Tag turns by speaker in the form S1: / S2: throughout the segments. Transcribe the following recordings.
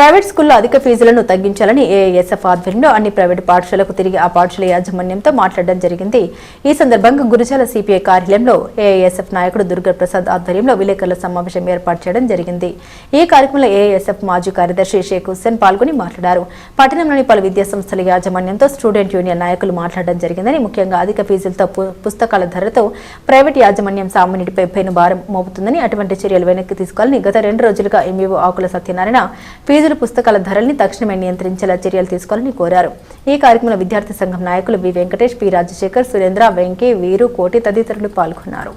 S1: Private స్కూల్లో అధిక ఫీజులను తగ్గించాలని ఏఐఎస్ఎఫ్ ఆధ్వర్యంలో అన్ని ప్రైవేటు పాఠశాలకు తిరిగి ఆ పాఠశాల యాజమాన్యంతో మాట్లాడడం జరిగింది. ఈ సందర్భంగా గురజాల సిపిఐ కార్యాలయంలో ఏఐఎస్ఎఫ్ నాయకుడు దుర్గాప్రసాద్ ఆధ్వర్యంలో విలేకరుల సమావేశం ఏర్పాటు చేయడం జరిగింది. ఈ కార్యక్రమంలో ఏఐఎస్ఎఫ్ మాజీ కార్యదర్శి షేక్ హుస్సేన్ పాల్గొని మాట్లాడారు. పట్టణంలోని పలు విద్యాసంస్థల యాజమాన్యంతో స్టూడెంట్ యూనియన్ నాయకులు మాట్లాడడం జరిగిందని, ముఖ్యంగా అధిక ఫీజులతో పుస్తకాల ధరతో ప్రైవేట్ యాజమాన్యం సామాన్యుడిపై పెనుభారం మోపుతుందని, అటువంటి చర్యలు వెనక్కి తీసుకోవాలని గత 2 రోజులుగా ఎంఈఓ ఆకుల సత్యనారాయణ ఫీజులు పుస్తకాల ధరల్ని తక్షణమే నియంత్రించేలా చర్యలు తీసుకోవాలని కోరారు. ఈ కార్యక్రమంలో విద్యార్థి సంఘం నాయకులు వి వెంకటేష్, పి రాజశేఖర్, సురేంద్ర, వెంకీ, వీరు, కోటి తదితరులు పాల్గొన్నారు.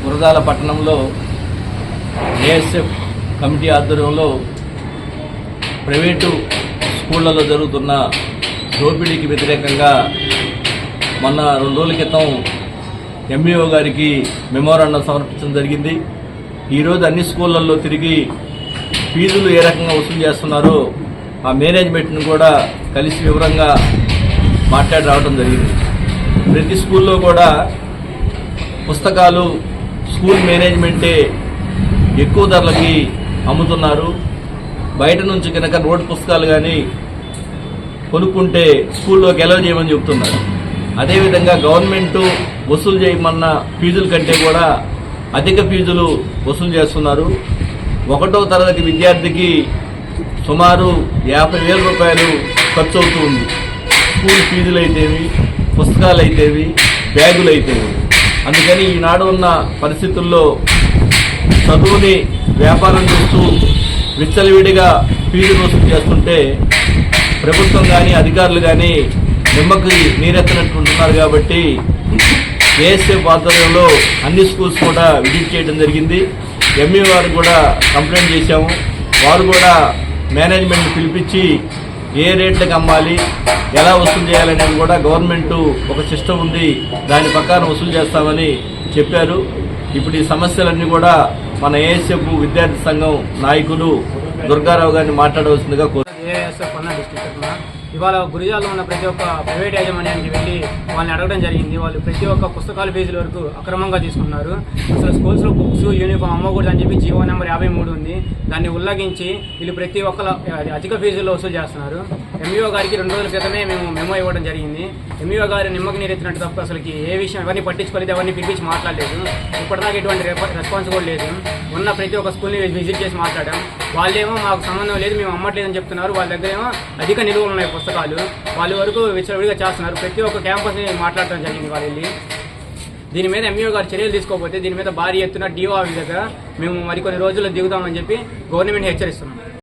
S2: గురజాల పట్టణంలో ఏఎస్ఎఫ్ కమిటీ ఆధ్వర్యంలో ప్రైవేటు స్కూళ్లలో జరుగుతున్న దోపిడీకి వ్యతిరేకంగా మొన్న 2 రోజుల క్రితం ఎంఈఓ గారికి మెమోరాండం సమర్పించడం జరిగింది. ఈరోజు అన్ని స్కూళ్లలో తిరిగి ఫీజులు ఏ రకంగా వసూలు చేస్తున్నారో ఆ మేనేజ్మెంట్ను కూడా కలిసి వివరంగా మాట్లాడి రావడం జరిగింది. ప్రతి స్కూల్లో కూడా పుస్తకాలు స్కూల్ మేనేజ్మెంటే ఎక్కువ ధరలకి అమ్ముతున్నారు. బయట నుంచి కనుక నోట్ పుస్తకాలు కానీ కొనుక్కుంటే స్కూల్లోకి అలౌ చేయమని చెబుతున్నారు. అదేవిధంగా గవర్నమెంట్ వసూలు చేయమన్న ఫీజుల కంటే కూడా అధిక ఫీజులు వసూలు చేస్తున్నారు. 1వ తరగతి విద్యార్థికి సుమారు 50,000 రూపాయలు ఖర్చు అవుతుంది. స్కూల్ ఫీజులు అయితేవి, పుస్తకాలు అయితేవి, బ్యాగులు అయితేవి. అందుకని ఈనాడు ఉన్న పరిస్థితుల్లో చదువుని వ్యాపారం చేస్తూ విచ్చలవిడిగా ఫీజులు వసూలు చేస్తుంటే ప్రభుత్వం కానీ అధికారులు కానీ నిమ్మకి నీరెత్తనట్టుంటున్నారు. కాబట్టి ఏఎస్ఎఫ్ ఆధ్వర్యంలో అన్ని స్కూల్స్ కూడా విజిట్ చేయడం జరిగింది. ఎంఈ వారు కూడా కంప్లైంట్ చేశాము. వారు కూడా మేనేజ్మెంట్ పిలిపించి ఏ రేట్లకు అమ్మాలి, ఎలా వసూలు చేయాలనేది కూడా గవర్నమెంట్ ఒక సిస్టమ్ ఉంది, దాని ప్రకారం వసూలు చేస్తామని చెప్పారు. ఇప్పుడు ఈ సమస్యలన్నీ కూడా మన ఏఎస్ఎఫ్ విద్యార్థి సంఘం నాయకులు దుర్గారావు గారిని మాట్లాడవలసిందిగా
S3: కోరుతున్నారు. ఇవాళ గురజాలలో ఉన్న ప్రతి ఒక్క ప్రైవేట్ యాజమాన్యానికి వెళ్ళి వాళ్ళని అడగడం జరిగింది. వాళ్ళు ప్రతి ఒక్క పుస్తకాల ఫీజుల వరకు అక్రమంగా తీసుకున్నారు. అసలు స్కూల్స్లో బుక్స్, యూనిఫామ్ అమ్మకూడదు అని చెప్పి జీవో నెంబర్ 53 ఉంది. దాన్ని ఉల్లంఘించి వీళ్ళు ప్రతి ఒక్కరు అధిక ఫీజుల్లో వసూలు చేస్తున్నారు. ఎంఈఓ గారికి 2 రోజుల క్రితమే మేము మెమో ఇవ్వడం జరిగింది. ఎంఈఓ గారు నిమ్మకి నీరెత్తినట్టు తప్ప అసలుకి ఏ విషయం ఎవరిని పట్టించుకోలేదు, ఎవరిని పిలిపించి మాట్లాడలేదు. ఇప్పటిదాకా ఎటువంటి రెస్పాన్స్ కూడా లేదు. ఉన్న ప్రతి ఒక్క స్కూల్ని విజిట్ చేసి మాట్లాడాం. వాళ్ళేమో మాకు సంబంధం లేదు, మేము అమ్మట్లేదని చెప్తున్నారు. వాళ్ళ దగ్గర ఏమో అధిక నిలువలు ఉన్నాయి పుస్తకాలు, వాళ్ళ వరకు విచ్చలవిడిగా చేస్తున్నారు. ప్రతి ఒక్క క్యాంపస్ని మాట్లాడటం జరిగింది వాళ్ళు వెళ్ళి. దీని మీద ఎంఈఓ గారు చర్యలు తీసుకోకపోతే దీని మీద భారీ ఎత్తున డిఓ ఆఫీస్ దగ్గర మేము మరికొన్ని రోజుల్లో దిగుతామని చెప్పి గవర్నమెంట్ హెచ్చరిస్తున్నాం.